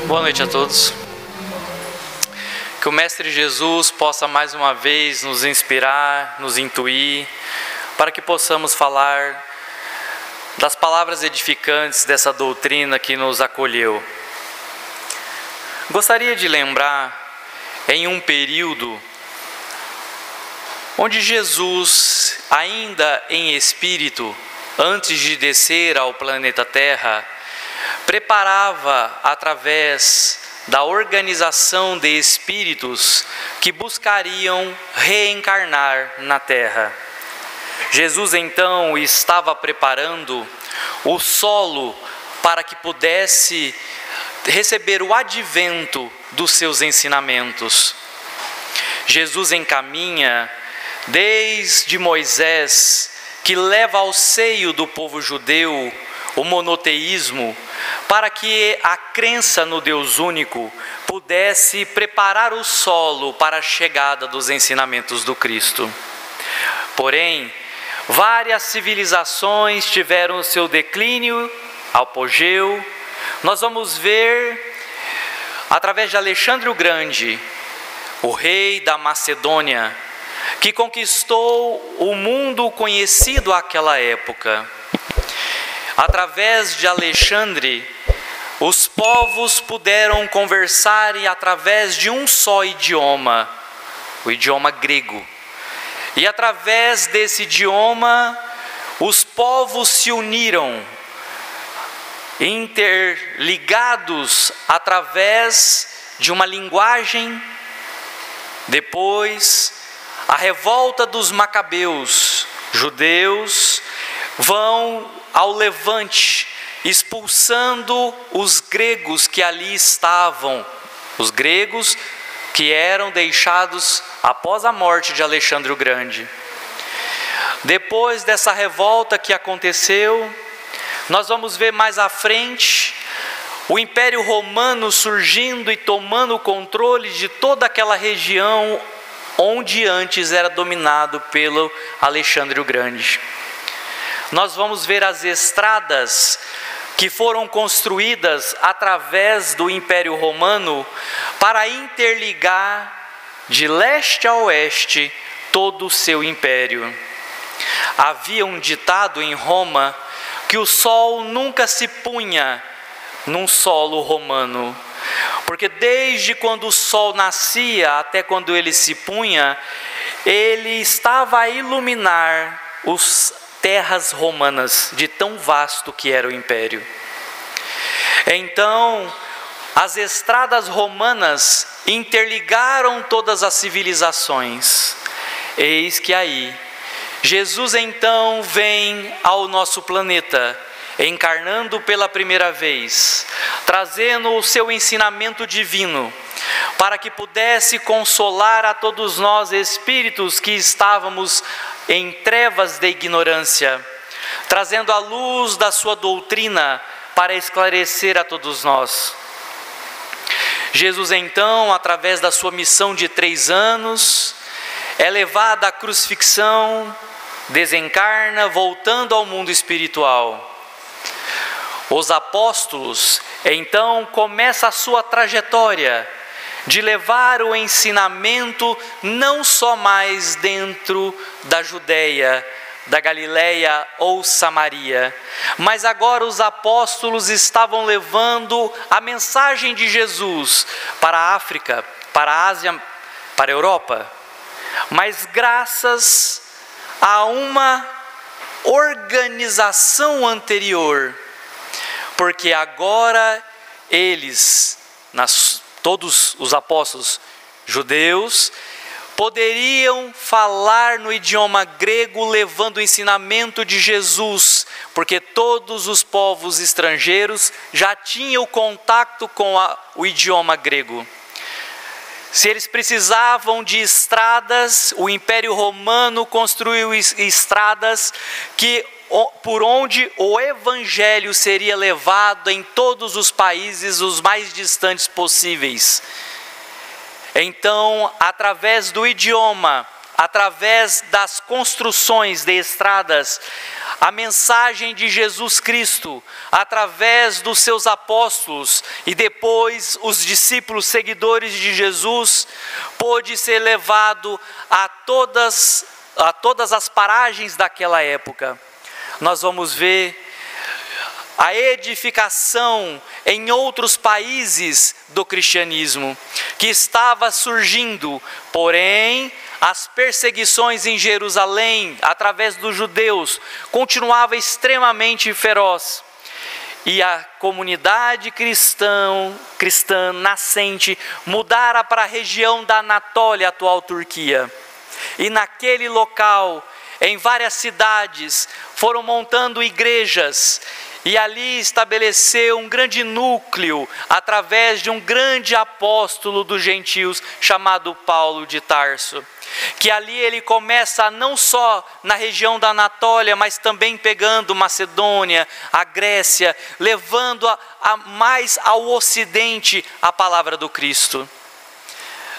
Boa noite a todos. Que o Mestre Jesus possa mais uma vez nos inspirar, nos intuir, para que possamos falar das palavras edificantes dessa doutrina que nos acolheu. Gostaria de lembrar em um período onde Jesus, ainda em espírito, antes de descer ao planeta Terra, preparava através da organização de espíritos que buscariam reencarnar na Terra. Jesus então estava preparando o solo para que pudesse receber o advento dos seus ensinamentos. Jesus encaminha desde Moisés, que leva ao seio do povo judeu o monoteísmo, para que a crença no Deus único pudesse preparar o solo para a chegada dos ensinamentos do Cristo. Porém, várias civilizações tiveram o seu declínio, apogeu. Nós vamos ver, através de Alexandre o Grande, o rei da Macedônia, que conquistou o mundo conhecido àquela época. Através de Alexandre, os povos puderam conversar através de um só idioma, o idioma grego. E através desse idioma, os povos se uniram, interligados através de uma linguagem. Depois, a revolta dos macabeus, judeus, vão ao levante, expulsando os gregos que ali estavam, os gregos que eram deixados após a morte de Alexandre o Grande. Depois dessa revolta que aconteceu, nós vamos ver mais à frente o Império Romano surgindo e tomando o controle de toda aquela região onde antes era dominado pelo Alexandre o Grande. Nós vamos ver as estradas que foram construídas através do Império Romano para interligar de leste a oeste todo o seu império. Havia um ditado em Roma que o sol nunca se punha num solo romano, porque desde quando o sol nascia até quando ele se punha, ele estava a iluminar os terras romanas, de tão vasto que era o império. Então, as estradas romanas interligaram todas as civilizações. Eis que aí, Jesus então vem ao nosso planeta, encarnando pela primeira vez, trazendo o seu ensinamento divino, para que pudesse consolar a todos nós espíritos que estávamos em trevas de ignorância, trazendo a luz da sua doutrina para esclarecer a todos nós. Jesus então, através da sua missão de 3 anos, é levado à crucifixão, desencarna, voltando ao mundo espiritual. Os apóstolos, então, começam a sua trajetória de levar o ensinamento não só mais dentro da Judeia, da Galileia ou Samaria, mas agora os apóstolos estavam levando a mensagem de Jesus para a África, para a Ásia, para a Europa, mas graças a uma organização anterior, porque agora eles, todos os apóstolos judeus, poderiam falar no idioma grego, levando o ensinamento de Jesus, porque todos os povos estrangeiros já tinham contato com o idioma grego. Se eles precisavam de estradas, o Império Romano construiu estradas por onde o Evangelho seria levado em todos os países os mais distantes possíveis. Então, através do idioma, através das construções de estradas, a mensagem de Jesus Cristo, através dos seus apóstolos e depois os discípulos seguidores de Jesus, pôde ser levado a todas as paragens daquela época. Nós vamos ver a edificação em outros países do cristianismo, que estava surgindo, porém, as perseguições em Jerusalém, através dos judeus, continuava extremamente feroz. E a comunidade cristã nascente mudara para a região da Anatólia, atual Turquia. E naquele local, em várias cidades, foram montando igrejas, e ali estabeleceu um grande núcleo, através de um grande apóstolo dos gentios, chamado Paulo de Tarso. Que ali ele começa não só na região da Anatólia, mas também pegando Macedônia, a Grécia, levando mais ao ocidente a palavra do Cristo.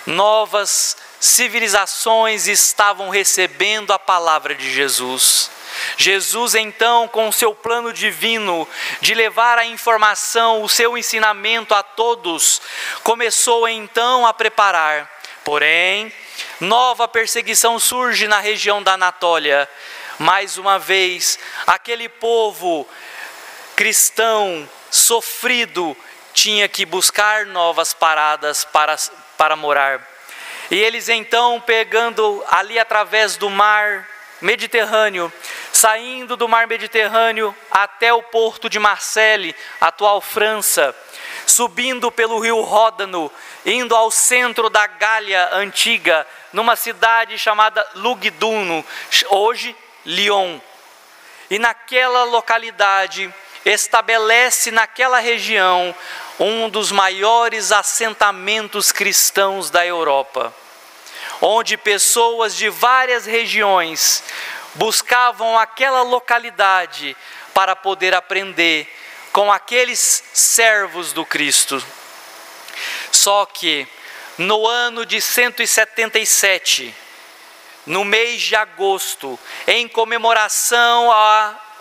Novas civilizações estavam recebendo a palavra de Jesus. Jesus então, com o seu plano divino de levar a informação, o seu ensinamento a todos, começou então a preparar. Porém, nova perseguição surge na região da Anatólia. Mais uma vez, aquele povo cristão sofrido tinha que buscar novas paradas para morar. E eles então, pegando ali através do mar Mediterrâneo, saindo do mar Mediterrâneo até o porto de Marseille, atual França, subindo pelo rio Ródano, indo ao centro da Gália antiga, numa cidade chamada Lugdunum, hoje Lyon. E naquela localidade, estabelece naquela região um dos maiores assentamentos cristãos da Europa, onde pessoas de várias regiões buscavam aquela localidade para poder aprender com aqueles servos do Cristo. Só que no ano de 177, no mês de agosto, em comemoração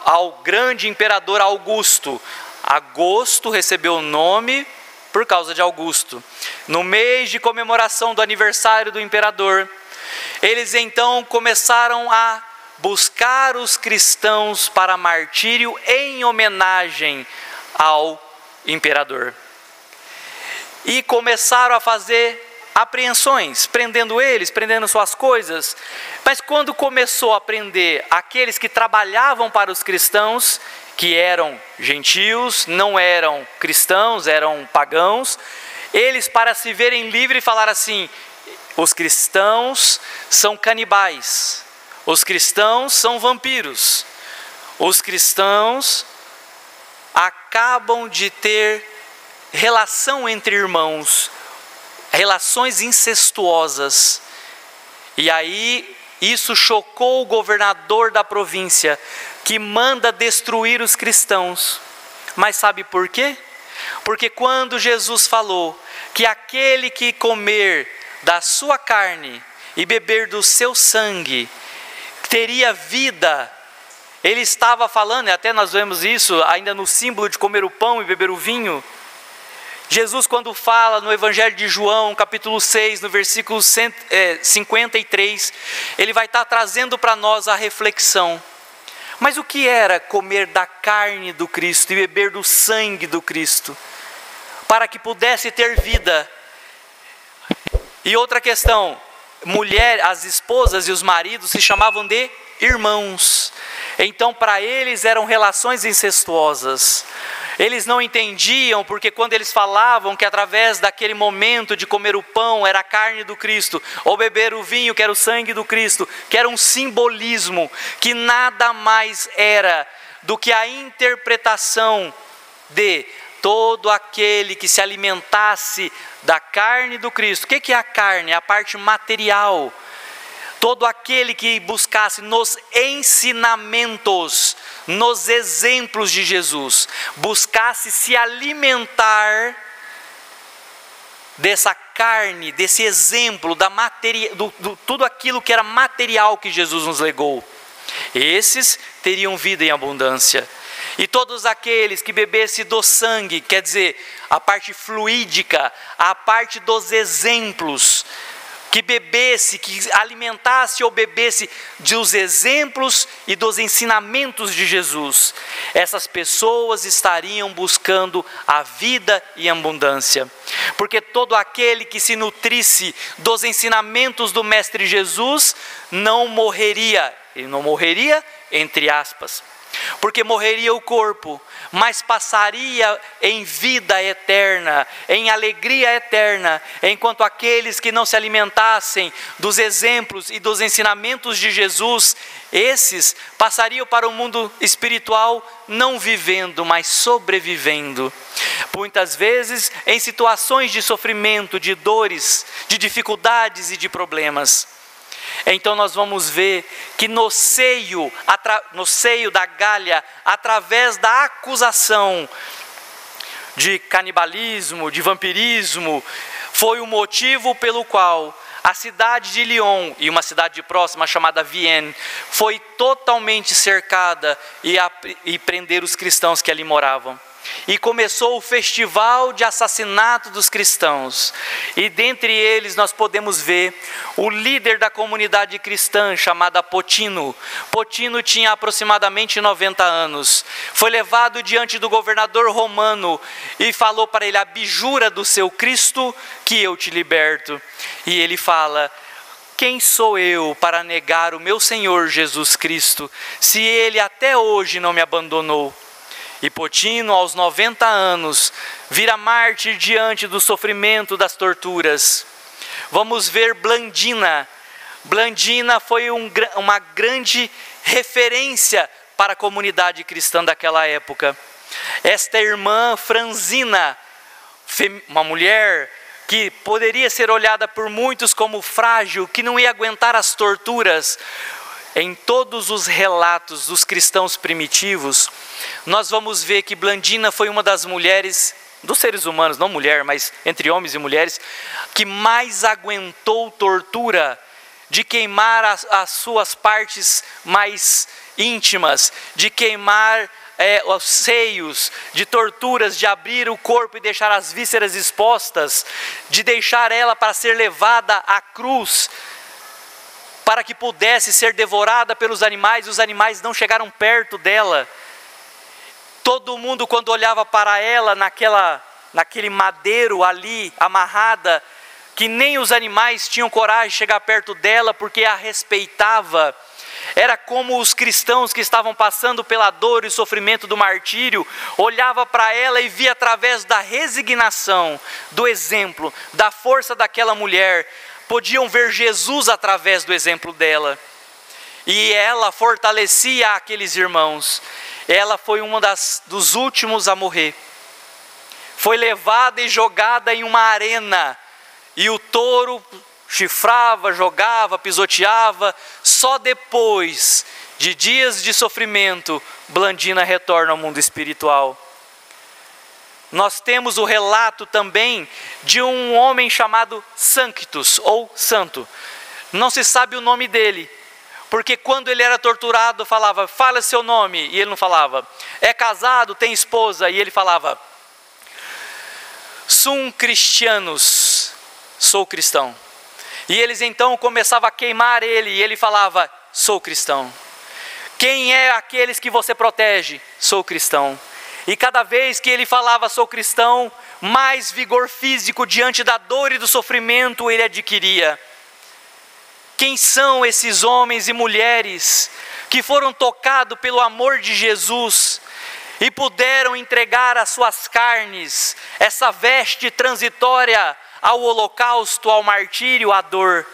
ao grande imperador Augusto, Agosto recebeu o nome por causa de Augusto. No mês de comemoração do aniversário do imperador, eles então começaram a buscar os cristãos para martírio em homenagem ao imperador. E começaram a fazer apreensões, prendendo eles, prendendo suas coisas. Mas quando começou a prender aqueles que trabalhavam para os cristãos, que eram gentios, não eram cristãos, eram pagãos, eles, para se verem livres, falaram assim: os cristãos são canibais, os cristãos são vampiros, os cristãos acabam de ter relação entre irmãos, relações incestuosas. E aí isso chocou o governador da província, que manda destruir os cristãos. Mas sabe por quê? Porque quando Jesus falou que aquele que comer da sua carne e beber do seu sangue teria vida, ele estava falando, e até nós vemos isso ainda no símbolo de comer o pão e beber o vinho. Jesus, quando fala no Evangelho de João, capítulo 6, no versículo 53, ele vai estar trazendo para nós a reflexão. Mas o que era comer da carne do Cristo e beber do sangue do Cristo? Para que pudesse ter vida. E outra questão, as esposas e os maridos se chamavam de irmãos. Então para eles eram relações incestuosas. Eles não entendiam, porque quando eles falavam que através daquele momento de comer o pão era a carne do Cristo, ou beber o vinho que era o sangue do Cristo, que era um simbolismo, que nada mais era do que a interpretação de todo aquele que se alimentasse da carne do Cristo. O que é a carne? É a parte material. Todo aquele que buscasse nos ensinamentos, nos exemplos de Jesus, buscasse se alimentar dessa carne, desse exemplo, tudo aquilo que era material que Jesus nos legou. Esses teriam vida em abundância. E todos aqueles que bebessem do sangue, quer dizer, a parte fluídica, a parte dos exemplos, que bebesse, que alimentasse ou bebesse dos exemplos e dos ensinamentos de Jesus, essas pessoas estariam buscando a vida em abundância. Porque todo aquele que se nutrisse dos ensinamentos do Mestre Jesus não morreria. Ele não morreria, entre aspas, porque morreria o corpo, mas passaria em vida eterna, em alegria eterna, enquanto aqueles que não se alimentassem dos exemplos e dos ensinamentos de Jesus, esses passariam para o mundo espiritual não vivendo, mas sobrevivendo. Muitas vezes em situações de sofrimento, de dores, de dificuldades e de problemas. Então nós vamos ver que no seio da Gália, através da acusação de canibalismo, de vampirismo, foi o motivo pelo qual a cidade de Lyon e uma cidade próxima chamada Vienne foi totalmente cercada e prender os cristãos que ali moravam. E começou o festival de assassinato dos cristãos. E dentre eles nós podemos ver o líder da comunidade cristã chamada Potino. Potino tinha aproximadamente 90 anos. Foi levado diante do governador romano e falou para ele: abjura do seu Cristo que eu te liberto. E ele fala: quem sou eu para negar o meu Senhor Jesus Cristo, se ele até hoje não me abandonou? E Potino, aos 90 anos, vira mártir diante do sofrimento das torturas. Vamos ver Blandina. Blandina foi uma grande referência para a comunidade cristã daquela época. Esta irmã Franzina, uma mulher que poderia ser olhada por muitos como frágil, que não ia aguentar as torturas. Em todos os relatos dos cristãos primitivos, nós vamos ver que Blandina foi uma das mulheres, dos seres humanos, não mulher, mas entre homens e mulheres, que mais aguentou tortura, de queimar as suas partes mais íntimas, de queimar os seios, de torturas, de abrir o corpo e deixar as vísceras expostas, de deixar ela para ser levada à cruz, para que pudesse ser devorada pelos animais, e os animais não chegaram perto dela. Todo mundo, quando olhava para ela naquele madeiro ali, amarrada, que nem os animais tinham coragem de chegar perto dela, porque a respeitava. Era como os cristãos que estavam passando pela dor e sofrimento do martírio, olhava para ela e via através da resignação, do exemplo, da força daquela mulher, podiam ver Jesus através do exemplo dela. E ela fortalecia aqueles irmãos. Ela foi uma dos últimos a morrer. Foi levada e jogada em uma arena. E o touro chifrava, jogava, pisoteava. Só depois de dias de sofrimento, Blandina retorna ao mundo espiritual. Nós temos o relato também de um homem chamado Sanctus, ou Santo. Não se sabe o nome dele, porque quando ele era torturado falava: fala seu nome, e ele não falava. É casado, tem esposa, e ele falava: sum Christianus, sou cristão. E eles então começavam a queimar ele, e ele falava: sou cristão. Quem é aqueles que você protege? Sou cristão. E cada vez que ele falava sou cristão, mais vigor físico diante da dor e do sofrimento ele adquiria. Quem são esses homens e mulheres que foram tocados pelo amor de Jesus e puderam entregar as suas carnes, essa veste transitória ao holocausto, ao martírio, à dor,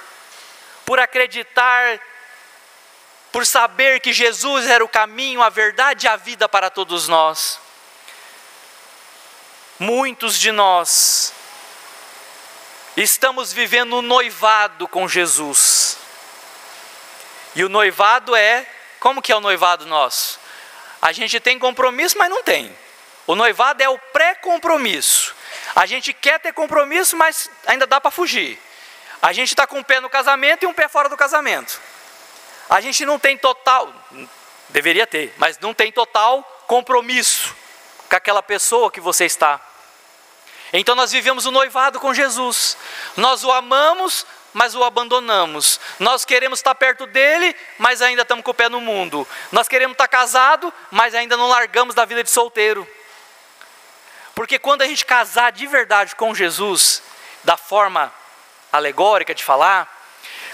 por acreditar, por saber que Jesus era o caminho, a verdade e a vida para todos nós? Muitos de nós estamos vivendo um noivado com Jesus. E o noivado como que é o noivado nosso? A gente tem compromisso, mas não tem. O noivado é o pré-compromisso. A gente quer ter compromisso, mas ainda dá para fugir. A gente está com um pé no casamento e um pé fora do casamento. A gente não tem total, deveria ter, mas não tem total compromisso com aquela pessoa que você está. Então nós vivemos o noivado com Jesus. Nós o amamos, mas o abandonamos. Nós queremos estar perto dele, mas ainda estamos com o pé no mundo. Nós queremos estar casados, mas ainda não largamos da vida de solteiro. Porque quando a gente casar de verdade com Jesus, da forma alegórica de falar,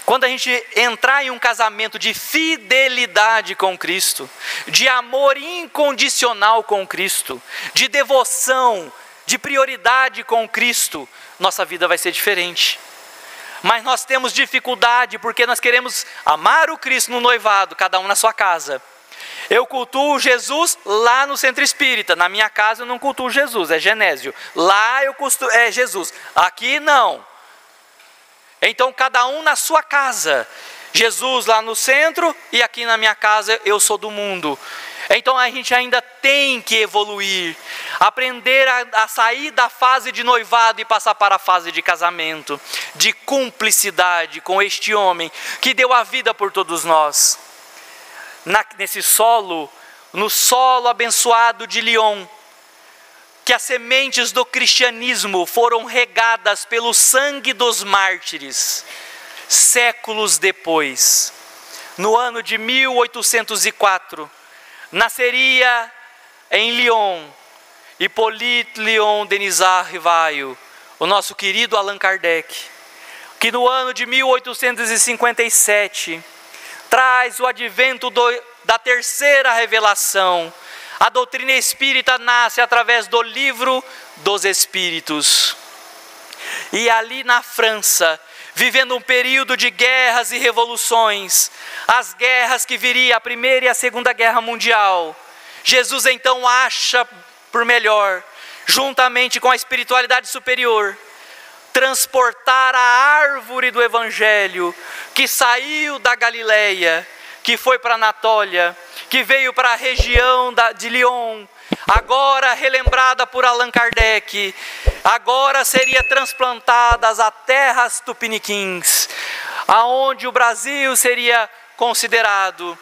quando a gente entrar em um casamento de fidelidade com Cristo, de amor incondicional com Cristo, de devoção, de prioridade com Cristo, nossa vida vai ser diferente. Mas nós temos dificuldade porque nós queremos amar o Cristo no noivado, cada um na sua casa. Eu cultuo Jesus lá no centro espírita. Na minha casa eu não cultuo Jesus, é Genésio. Lá é Jesus, aqui não. Então cada um na sua casa. Jesus lá no centro e aqui na minha casa eu sou do mundo. Então a gente ainda tem que evoluir, aprender a sair da fase de noivado e passar para a fase de casamento, de cumplicidade com este homem que deu a vida por todos nós. Nesse solo, no solo abençoado de Lyon, que as sementes do cristianismo foram regadas pelo sangue dos mártires, séculos depois, no ano de 1804, nasceria em Lyon, Hippolyte Léon Denisard Rivail, o nosso querido Allan Kardec, que no ano de 1857 traz o advento da terceira revelação. A doutrina espírita nasce através do Livro dos Espíritos. E ali na França, vivendo um período de guerras e revoluções, as guerras que viria a Primeira e a Segunda Guerra Mundial, Jesus então acha por melhor, juntamente com a espiritualidade superior, transportar a árvore do Evangelho, que saiu da Galileia, que foi para Anatólia, que veio para a região de Lyon, agora relembrada por Allan Kardec, agora seria transplantadas a terras tupiniquins, aonde o Brasil seria considerado,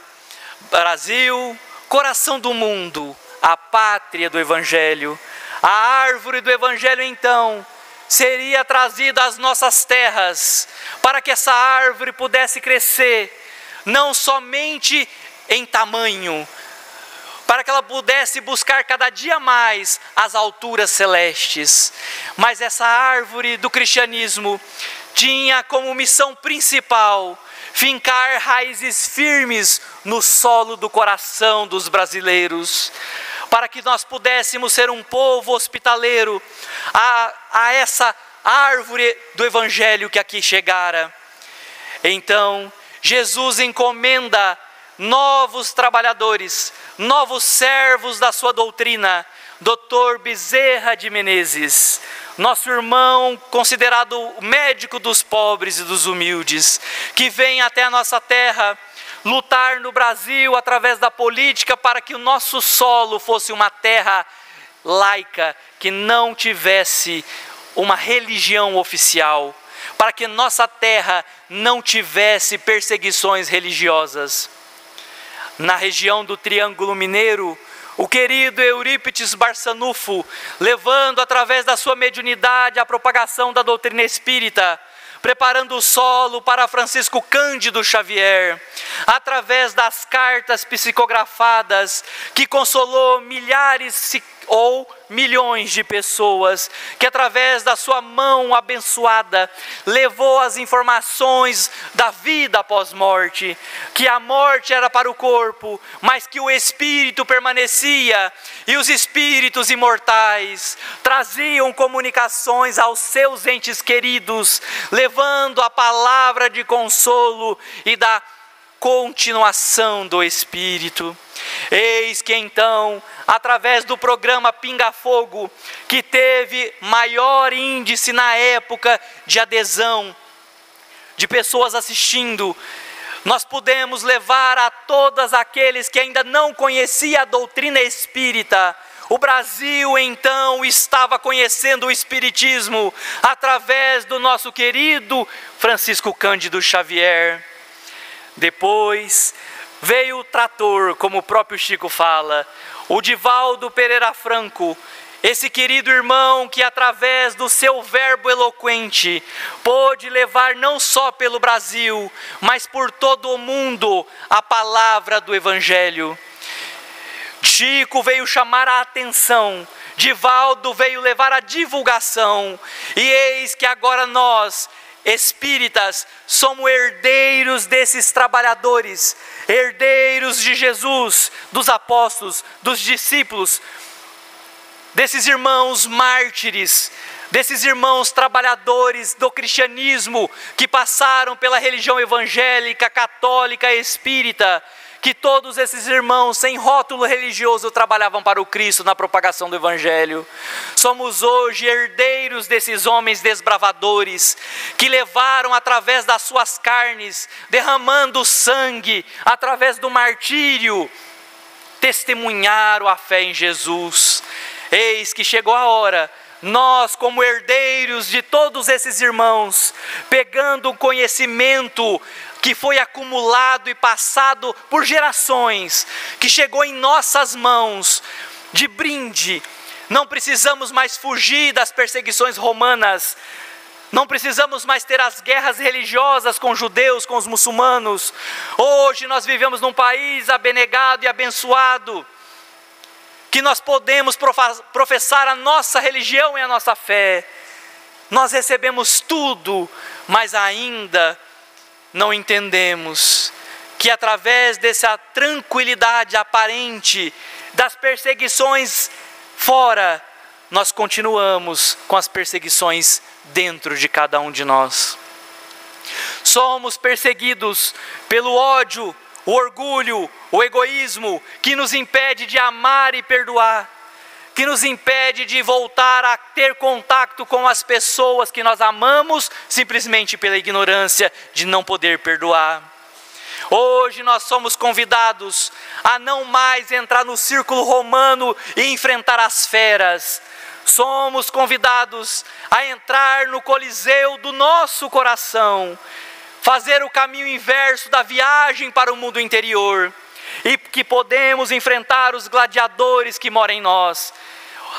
Brasil, coração do mundo, a pátria do Evangelho. A árvore do Evangelho então seria trazida às nossas terras, para que essa árvore pudesse crescer, não somente em tamanho, para que ela pudesse buscar cada dia mais as alturas celestes, mas essa árvore do cristianismo tinha como missão principal fincar raízes firmes no solo do coração dos brasileiros, para que nós pudéssemos ser um povo hospitaleiro a essa árvore do Evangelho que aqui chegara. Então, Jesus encomenda novos trabalhadores, novos servos da sua doutrina, Dr. Bezerra de Menezes, nosso irmão considerado médico dos pobres e dos humildes, que vem até a nossa terra lutar no Brasil através da política para que o nosso solo fosse uma terra laica, que não tivesse uma religião oficial, para que nossa terra não tivesse perseguições religiosas. Na região do Triângulo Mineiro, o querido Eurípides Barçanufo, levando através da sua mediunidade a propagação da doutrina espírita, preparando o solo para Francisco Cândido Xavier, através das cartas psicografadas, que consolou milhares ou milhões de pessoas, que através da sua mão abençoada, levou as informações da vida após morte, que a morte era para o corpo, mas que o espírito permanecia, e os espíritos imortais traziam comunicações aos seus entes queridos, levando a palavra de consolo e da continuação do Espírito. Eis que então, através do programa Pinga Fogo, que teve maior índice na época de adesão, de pessoas assistindo, nós pudemos levar a todos aqueles que ainda não conheciam a doutrina espírita, O Brasil então estava conhecendo o Espiritismo através do nosso querido Francisco Cândido Xavier. Depois veio o trator, como o próprio Chico fala, o Divaldo Pereira Franco, esse querido irmão que através do seu verbo eloquente pôde levar não só pelo Brasil, mas por todo o mundo a palavra do Evangelho. Chico veio chamar a atenção, Divaldo veio levar a divulgação, e eis que agora nós, espíritas, somos herdeiros desses trabalhadores, herdeiros de Jesus, dos apóstolos, dos discípulos, desses irmãos mártires, desses irmãos trabalhadores do cristianismo, que passaram pela religião evangélica, católica e espírita, que todos esses irmãos, sem rótulo religioso, trabalhavam para o Cristo na propagação do Evangelho. Somos hoje herdeiros desses homens desbravadores, que levaram através das suas carnes, derramando sangue, através do martírio, testemunharam a fé em Jesus. Eis que chegou a hora, nós como herdeiros de todos esses irmãos, pegando o conhecimento que foi acumulado e passado por gerações, que chegou em nossas mãos, de brinde. Não precisamos mais fugir das perseguições romanas, não precisamos mais ter as guerras religiosas com os judeus, com os muçulmanos. Hoje nós vivemos num país abnegado e abençoado, que nós podemos professar a nossa religião e a nossa fé. Nós recebemos tudo, mas ainda não entendemos que através dessa tranquilidade aparente das perseguições fora, nós continuamos com as perseguições dentro de cada um de nós. Somos perseguidos pelo ódio, o orgulho, o egoísmo, que nos impede de amar e perdoar, que nos impede de voltar a ter contato com as pessoas que nós amamos, simplesmente pela ignorância de não poder perdoar. Hoje nós somos convidados a não mais entrar no círculo romano e enfrentar as feras. Somos convidados a entrar no coliseu do nosso coração, fazer o caminho inverso da viagem para o mundo interior, e que podemos enfrentar os gladiadores que moram em nós,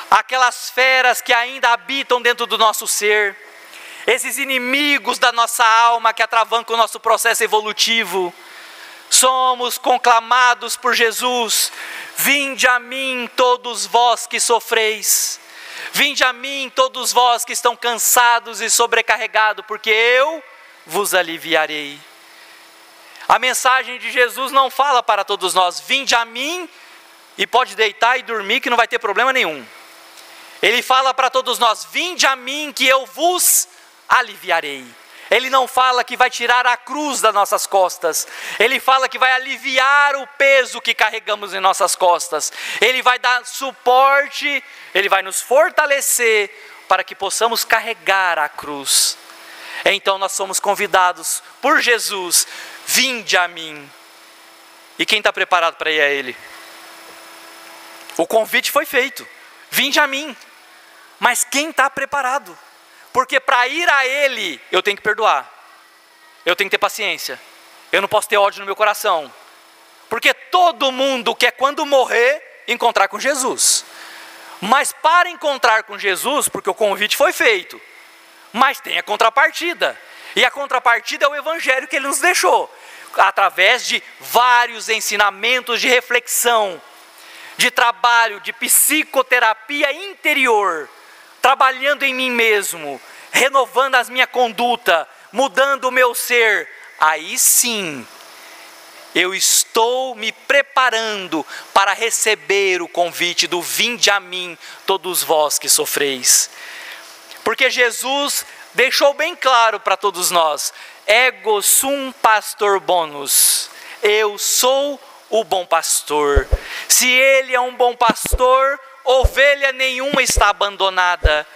aquelas feras que ainda habitam dentro do nosso ser, esses inimigos da nossa alma que atravancam o nosso processo evolutivo. Somos conclamados por Jesus: vinde a mim todos vós que sofreis, vinde a mim todos vós que estão cansados e sobrecarregados, porque eu vos aliviarei. A mensagem de Jesus não fala para todos nós: vinde a mim e pode deitar e dormir que não vai ter problema nenhum. Ele fala para todos nós: vinde a mim que eu vos aliviarei. Ele não fala que vai tirar a cruz das nossas costas. Ele fala que vai aliviar o peso que carregamos em nossas costas. Ele vai dar suporte, ele vai nos fortalecer para que possamos carregar a cruz. Então nós somos convidados por Jesus: vinde a mim. E quem está preparado para ir a Ele? O convite foi feito: vinde a mim. Mas quem está preparado? Porque para ir a Ele, eu tenho que perdoar, eu tenho que ter paciência, eu não posso ter ódio no meu coração. Porque todo mundo quer, quando morrer, encontrar com Jesus. Mas para encontrar com Jesus, porque o convite foi feito, mas tem a contrapartida. E a contrapartida é o Evangelho que Ele nos deixou, através de vários ensinamentos de reflexão, de trabalho, de psicoterapia interior, trabalhando em mim mesmo, renovando a minha conduta, mudando o meu ser. Aí sim, eu estou me preparando para receber o convite do vinde a mim, todos vós que sofreis. Porque Jesus deixou bem claro para todos nós: ego sum pastor bonus, eu sou o bom pastor. Se Ele é um bom pastor, ovelha nenhuma está abandonada.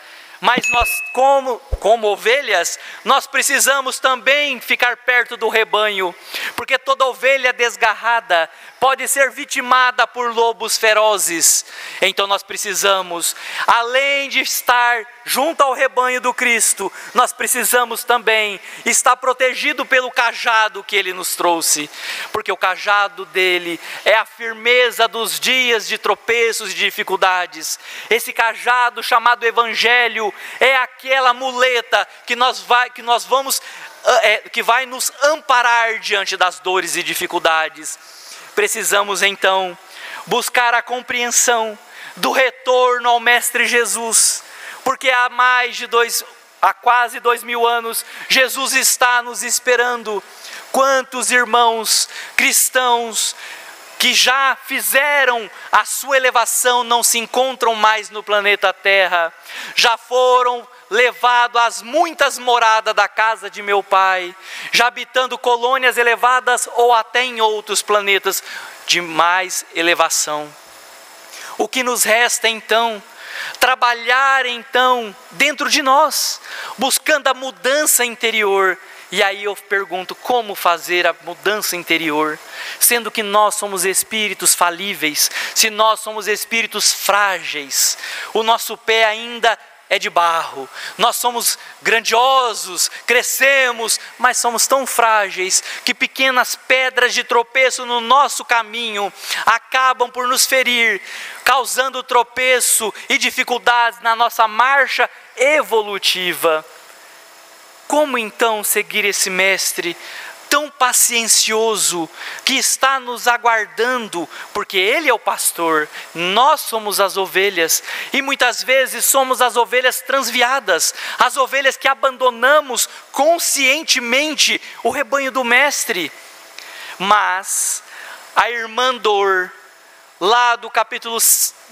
Mas nós, como ovelhas, nós precisamos também ficar perto do rebanho, porque toda ovelha desgarrada pode ser vitimada por lobos ferozes. Então nós precisamos, além de estar junto ao rebanho do Cristo, nós precisamos também estar protegido pelo cajado que Ele nos trouxe, porque o cajado dele é a firmeza dos dias de tropeços e de dificuldades. Esse cajado chamado Evangelho é aquela muleta que vai nos amparar diante das dores e dificuldades. Precisamos então buscar a compreensão do retorno ao Mestre Jesus, porque há quase 2000 anos, Jesus está nos esperando. Quantos irmãos cristãos que já fizeram a sua elevação não se encontram mais no planeta Terra, já foram levados às muitas moradas da casa de meu Pai, já habitando colônias elevadas ou até em outros planetas de mais elevação. O que nos resta então? Trabalhar então dentro de nós, buscando a mudança interior. E aí eu pergunto, como fazer a mudança interior? Sendo que nós somos espíritos falíveis, se nós somos espíritos frágeis, o nosso pé ainda é de barro, nós somos grandiosos, crescemos, mas somos tão frágeis que pequenas pedras de tropeço no nosso caminho acabam por nos ferir, causando tropeço e dificuldades na nossa marcha evolutiva. Como então seguir esse mestre tão paciencioso que está nos aguardando, porque ele é o pastor, nós somos as ovelhas, e muitas vezes somos as ovelhas transviadas, as ovelhas que abandonamos conscientemente o rebanho do mestre. Mas a irmã Dor, lá do capítulo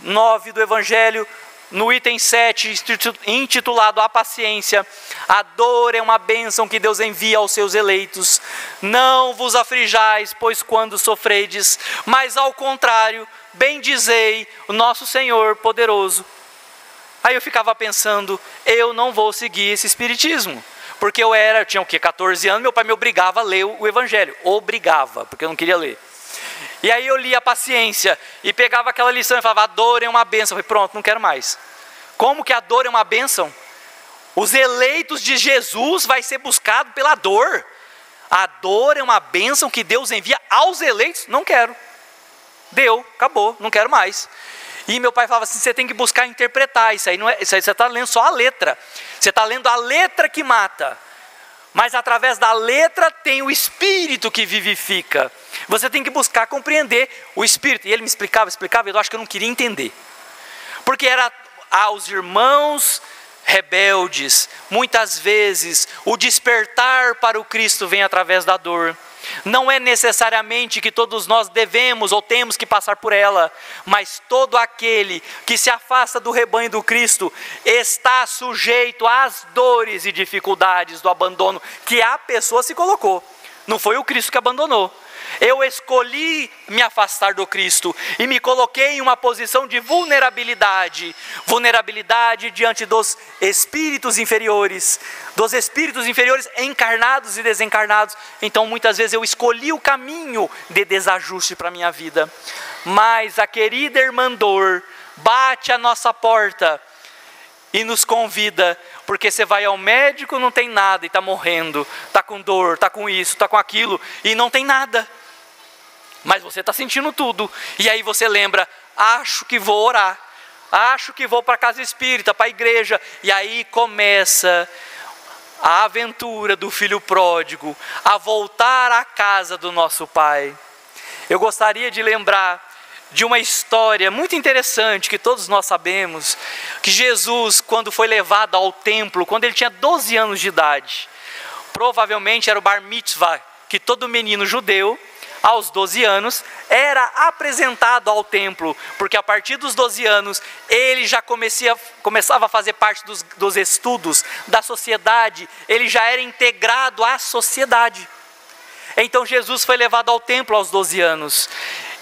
9 do Evangelho, no item 7, intitulado A Paciência: a dor é uma bênção que Deus envia aos seus eleitos. Não vos aflijais, pois quando sofredes, mas ao contrário, bendizei o nosso Senhor poderoso. Aí eu ficava pensando, eu não vou seguir esse espiritismo, porque eu tinha 14 anos, meu pai me obrigava a ler o Evangelho, obrigava, porque eu não queria ler. E aí eu lia a Paciência e pegava aquela lição e falava, a dor é uma bênção. Eu falei, pronto, não quero mais. Como que a dor é uma bênção? Os eleitos de Jesus vai ser buscado pela dor. A dor é uma bênção que Deus envia aos eleitos? Não quero. Deu, acabou, não quero mais. E meu pai falava assim, você tem que buscar interpretar, isso aí você está lendo só a letra. Você está lendo a letra que mata. Mas através da letra tem o Espírito que vivifica. Você tem que buscar compreender o Espírito. E ele me explicava, eu acho que eu não queria entender. Porque era aos irmãos rebeldes, muitas vezes o despertar para o Cristo vem através da dor. Não é necessariamente que todos nós devemos ou temos que passar por ela, mas todo aquele que se afasta do rebanho do Cristo está sujeito às dores e dificuldades do abandono que a pessoa se colocou. Não foi o Cristo que abandonou. Eu escolhi me afastar do Cristo e me coloquei em uma posição de vulnerabilidade diante dos espíritos inferiores encarnados e desencarnados. Então muitas vezes eu escolhi o caminho de desajuste para a minha vida. Mas a querida irmã Dor bate à nossa porta e nos convida, porque você vai ao médico, não tem nada e está morrendo, está com dor, está com isso, está com aquilo e não tem nada. Mas você está sentindo tudo. E aí você lembra, acho que vou orar, acho que vou para a casa espírita, para a igreja. E aí começa a aventura do filho pródigo, a voltar à casa do nosso Pai. Eu gostaria de lembrar de uma história muito interessante que todos nós sabemos, que Jesus, quando foi levado ao templo, quando ele tinha 12 anos de idade, provavelmente era o bar mitzvah, que todo menino judeu, aos 12 anos, era apresentado ao templo, porque a partir dos 12 anos, ele já começava a fazer parte dos estudos da sociedade, ele já era integrado à sociedade. Então Jesus foi levado ao templo aos 12 anos.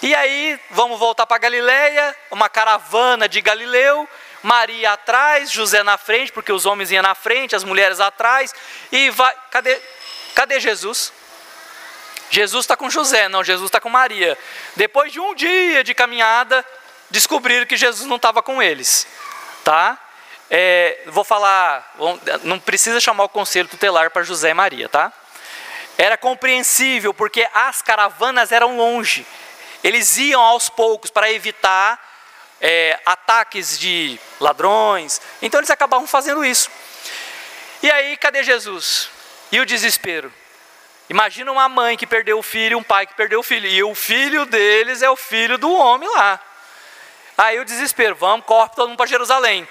E aí, vamos voltar para Galileia, uma caravana de Galileu, Maria atrás, José na frente, porque os homens iam na frente, as mulheres atrás, e vai, cadê Jesus? Jesus está com José, não, Jesus está com Maria. Depois de um dia de caminhada, descobriram que Jesus não estava com eles, tá? Vou falar, não precisa chamar o conselho tutelar para José e Maria, tá? Era compreensível, porque as caravanas eram longe. Eles iam aos poucos para evitar ataques de ladrões. Então eles acabavam fazendo isso. E aí, cadê Jesus? E o desespero? Imagina uma mãe que perdeu o filho, um pai que perdeu o filho. E o filho deles é o filho do homem lá. Aí o desespero, corre todo mundo para Jerusalém.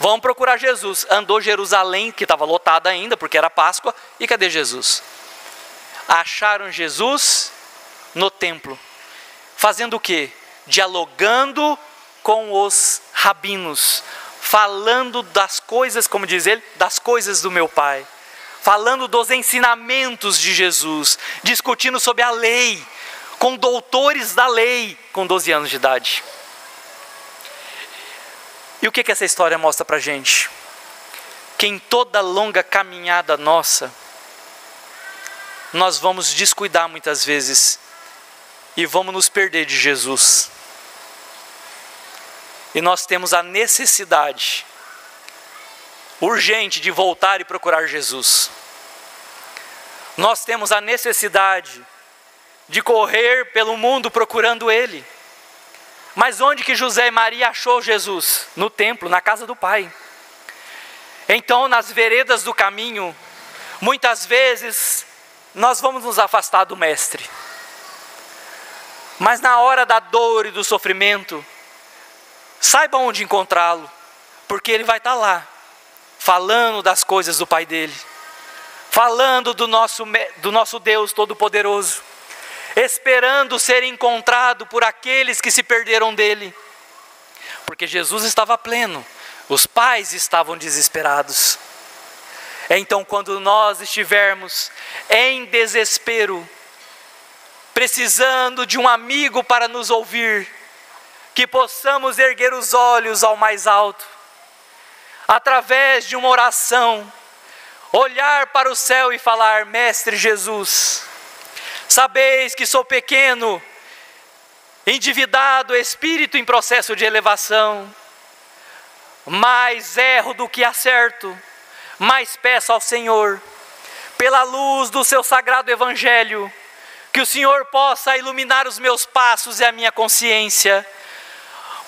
Vamos procurar Jesus. Andou Jerusalém, que estava lotada ainda, porque era Páscoa. E cadê Jesus? Acharam Jesus no templo. Fazendo o quê? Dialogando com os rabinos. Falando das coisas, como diz ele, das coisas do meu Pai. Falando dos ensinamentos de Jesus. Discutindo sobre a lei. Com doutores da lei, com 12 anos de idade. E o que essa história mostra para a gente? Que em toda longa caminhada nossa, nós vamos descuidar muitas vezes e vamos nos perder de Jesus. E nós temos a necessidade urgente de voltar e procurar Jesus. Nós temos a necessidade de correr pelo mundo procurando Ele. Mas onde que José e Maria achou Jesus? No templo, na casa do Pai. Então, nas veredas do caminho, muitas vezes nós vamos nos afastar do Mestre. Mas na hora da dor e do sofrimento, saiba onde encontrá-lo, porque Ele vai estar lá, falando das coisas do Pai dele, falando do nosso Deus Todo-Poderoso, esperando ser encontrado por aqueles que se perderam dele, porque Jesus estava pleno, os pais estavam desesperados. Então, quando nós estivermos em desespero, precisando de um amigo para nos ouvir, que possamos erguer os olhos ao mais alto, através de uma oração, olhar para o céu e falar: Mestre Jesus, sabeis que sou pequeno, endividado, espírito em processo de elevação, mais erro do que acerto, mas peço ao Senhor, pela luz do seu sagrado evangelho, que o Senhor possa iluminar os meus passos e a minha consciência,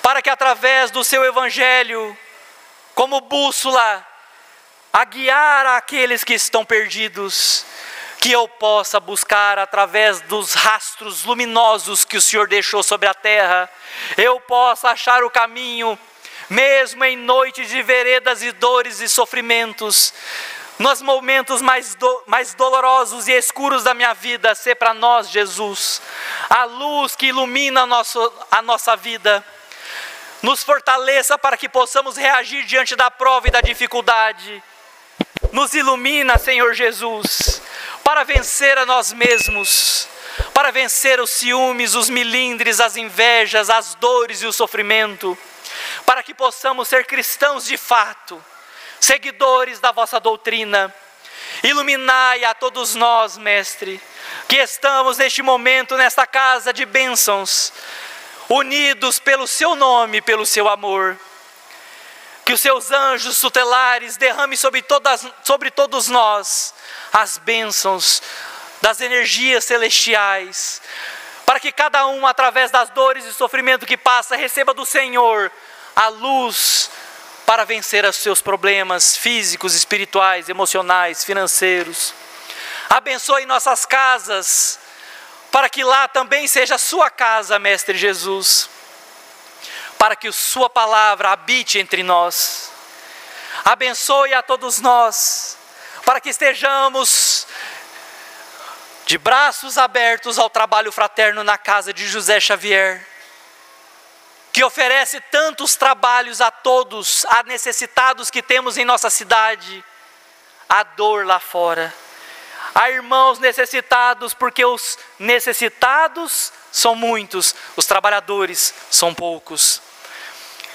para que através do seu evangelho, como bússola, a guiar aqueles que estão perdidos, que eu possa buscar através dos rastros luminosos que o Senhor deixou sobre a terra, eu possa achar o caminho, mesmo em noites de veredas e dores e sofrimentos, nos momentos mais dolorosos e escuros da minha vida, ser para nós, Jesus, a luz que ilumina a nossa vida, nos fortaleça para que possamos reagir diante da prova e da dificuldade, nos ilumina, Senhor Jesus, para vencer a nós mesmos, para vencer os ciúmes, os melindres, as invejas, as dores e o sofrimento, para que possamos ser cristãos de fato, seguidores da vossa doutrina. Iluminai a todos nós, Mestre, que estamos neste momento, nesta casa de bênçãos, unidos pelo seu nome, pelo seu amor. Que os seus anjos tutelares derramem sobre todos nós as bênçãos das energias celestiais, para que cada um, através das dores e sofrimento que passa, receba do Senhor a luz para vencer os seus problemas físicos, espirituais, emocionais, financeiros. Abençoe nossas casas, para que lá também seja a sua casa, Mestre Jesus, para que a sua palavra habite entre nós. Abençoe a todos nós, para que estejamos de braços abertos ao trabalho fraterno na casa de José Xavier, que oferece tantos trabalhos a todos, a necessitados que temos em nossa cidade, a dor lá fora. Há irmãos necessitados, porque os necessitados são muitos, os trabalhadores são poucos.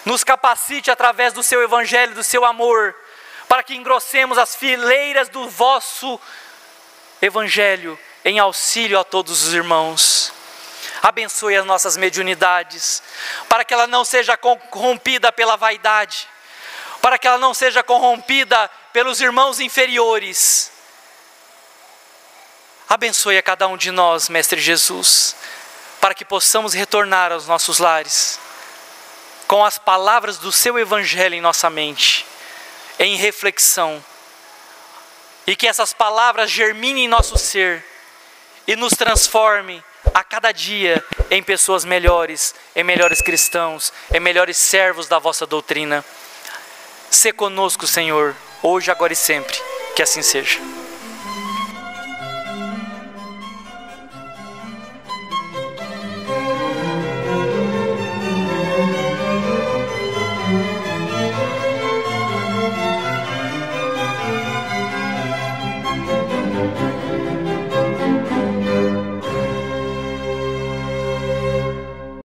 Nos capacite através do seu evangelho, do seu amor, para que engrossemos as fileiras do vosso evangelho em auxílio a todos os irmãos. Abençoe as nossas mediunidades, para que ela não seja corrompida pela vaidade, para que ela não seja corrompida pelos irmãos inferiores. Abençoe a cada um de nós, Mestre Jesus, para que possamos retornar aos nossos lares, com as palavras do seu evangelho em nossa mente, em reflexão, e que essas palavras germinem em nosso ser, e nos transforme a cada dia em pessoas melhores, em melhores cristãos, em melhores servos da vossa doutrina. Sê conosco, Senhor, hoje, agora e sempre, que assim seja.